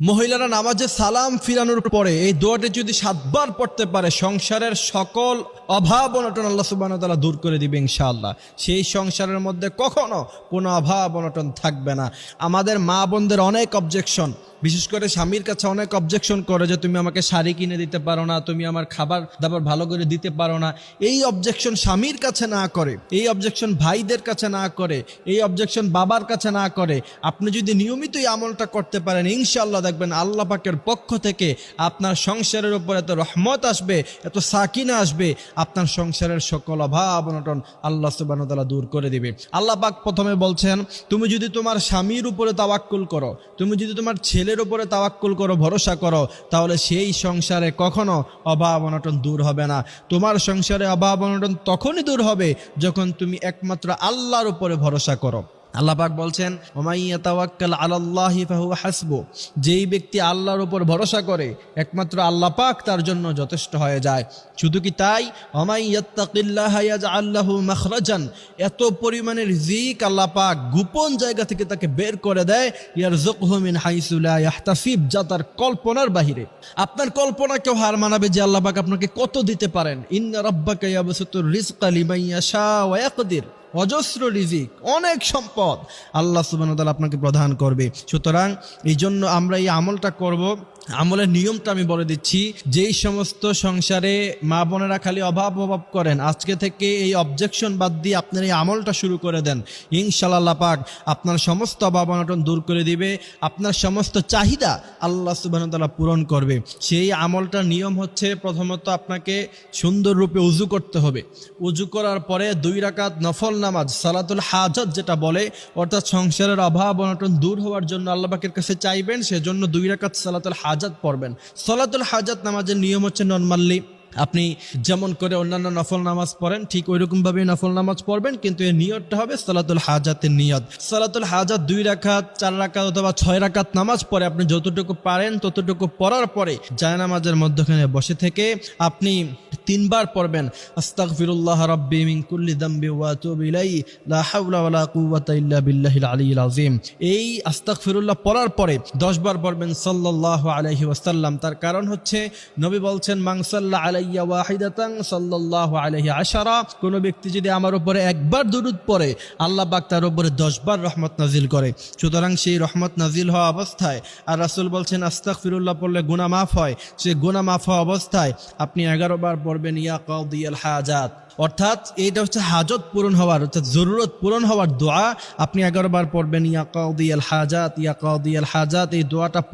মহিলারা নামাজে সালাম ফিরানোর পরে এই দোয়াটি যদি 7 বার পড়তে পারে সংসারের সকল অভাব অনটন আল্লাহ সুবহানাহু ওয়া তাআলা দূর করে দিবে ইনশাআল্লাহ। সেই সংসারের মধ্যে কখনো কোনো অভাব অনটন থাকবে না। আমাদের মা বোনদের অনেক অবজেকশন, বিশেষ করে স্বামীর কাছে অনেক অবজেকশন করে যে তুমি আমাকে শাড়ি কিনে দিতে পারো না, তুমি আমার খাবার দাবার ভালো করে দিতে পারো না। এই অবজেকশন স্বামীর কাছে না করে, এই অবজেকশন ভাইদের কাছে না করে, এই অবজেকশন বাবার কাছে না করে আপনি যদি নিয়মিত এই আমলটা করতে পারেন ইনশাআল্লাহ দেখবেন আল্লাহ পাকের পক্ষ থেকে আপনার সংসারের উপর এত রহমত আসবে, এত সাকিনা আসবে, আপনার সংসারের সকল অভাব অনটন আল্লাহ সুবহানাহু ওয়া তাআলা দূর করে দিবে। আল্লাহ পাক প্রথমে বলছেন তুমি যদি তোমার স্বামীর উপরে তাওয়াক্কুল করো, তুমি যদি তোমার ছেলের উপরে তাওয়াক্কুল করো, ভরসা করো, তাহলে সেই সংসারে কখনো অভাব অনটন দূর হবে না। তোমার সংসারে অভাব অনটন তখনই দূর হবে যখন তুমি একমাত্র আল্লাহর উপরে ভরসা করো। আল্লাহ পাক বলছেন ওমাই ইয়াতাওয়াক্কাল আলাল্লাহি ফাহুয়া হাসবু, যেই ব্যক্তি আল্লাহর উপর ভরসা করে একমাত্র আল্লাহ পাক তার জন্য যথেষ্ট হয়ে যায়। শুধু কি তাই, ওমাই ইয়াত্তাকিল্লাহা ইয়াজআল লাহু মাখরাজান, এত পরিমাণে রিজিক আল্লাহ পাক গোপন জায়গা থেকে তাকে বের করে দেয়, ইয়ারযুকহু মিন হাইসু লা ইয়াহতাসিব, যা তার কল্পনার বাহিরে। আপনার কল্পনাকেও হার মানাবে যে আল্লাহ পাক আপনাকে কত দিতে পারেন। ইন্না রাব্বাকা ইয়াবসুতুর রিজকা লিমান ইয়াশা ওয়া ইয়াকদির, অজস্র রিজিক, অনেক সম্পদ আল্লাহ সুবহানাহু ওয়া তাআলা আপনাকে প্রদান করবে। সুতরাং এই জন্য আমরা এই আমলটা করব। আমলের নিয়মটা আমি বলে দিচ্ছি। যেই সমস্ত সংসারে মা বোনেরা খালি অভাব করেন, আজকে থেকে এই অবজেকশন বাদ দিয়ে আপনার এই আমলটা শুরু করে দেন, ইনশাআল্লাহ আল্লাহ পাক আপনার সমস্ত অভাব অনটন দূর করে দিবে, আপনার সমস্ত চাহিদা আল্লাহ সুবহানাহু ওয়া তাআলা পূরণ করবে। সেই আমলটার নিয়ম হচ্ছে প্রথমত আপনাকে সুন্দর রূপে উজু করতে হবে। উজু করার পরে 2 রাকাত নফল নামাজ সালাতুল হাজাত যেটা বলে, অর্থাৎ সংসারের অভাব অনটন দূর হওয়ার জন্য আল্লাহ পাকের কাছে চাইবেন, সেজন্য 2 রাকাত সালাতুল হাজাত পড়বেন। সালাতুল হাজাত নামাজের নিয়ম হচ্ছে নরমালি আপনি যেমন করে অন্যান্য নফল নামাজ পড়েন ঠিক ওই রকম ভাবে নফল নামাজ পড়বেন, কিন্তু এর নিয়তটা হবে সালাতুল হাজাতের নিয়ত। সালাতুল হাজাত 2 রাকাত 4 রাকাত অথবা 6 রাকাত নামাজ পড়ে আপনি যতটুকু পারেন ততটুকু পড়ার পরে জায়নামাজের মধ্যখানে বসে থেকে আপনি 3 বার পড়বেন আস্তাগফিরুল্লাহ রাব্বি মিন কুল্লি যামবি ওয়া আতুবু ইলাইহি লা হাওলা ওয়ালা কুওয়াতা ইল্লা বিল্লাহিল আলিয়্যিল আযীম। এই আস্তাগফিরুল্লাহ পড়ার পরে 10 বার পড়বেন সাল্লাল্লাহু আলাইহি ওয়াসাল্লাম। তার কারণ হচ্ছে নবী বলছেন মান সাল্লা আলাইয়া ওয়াহিদাতান সাল্লাল্লাহু আলাইহি আশারা, কোন ব্যক্তি যদি আমার উপরে একবার দুরূদ পড়ে আল্লাহ পাক তার উপরে 10 বার রহমত নাজিল করে। সুতরাং সেই রহমত নাজিল হওয়া অবস্থায়, আর রাসূল বলছেন আস্তাগফিরুল্লাহ পড়লে গুনাহ মাফ হয়, সেই গুনাহ মাফ হওয়া অবস্থায় আপনি 11 বার পড়বেন ইয়া কাদিয়াল হাজাত, অর্থাৎ এইটা হচ্ছে হাজত পূরণ হওয়ার, অর্থাৎ জরুরত পূরণ হওয়ার দোয়া। আপনি 11 বার পড়বেন ইয়া কাদিয়াল হাজাত, ইয়া কাদিয়াল হাজাত। এই দোয়াটা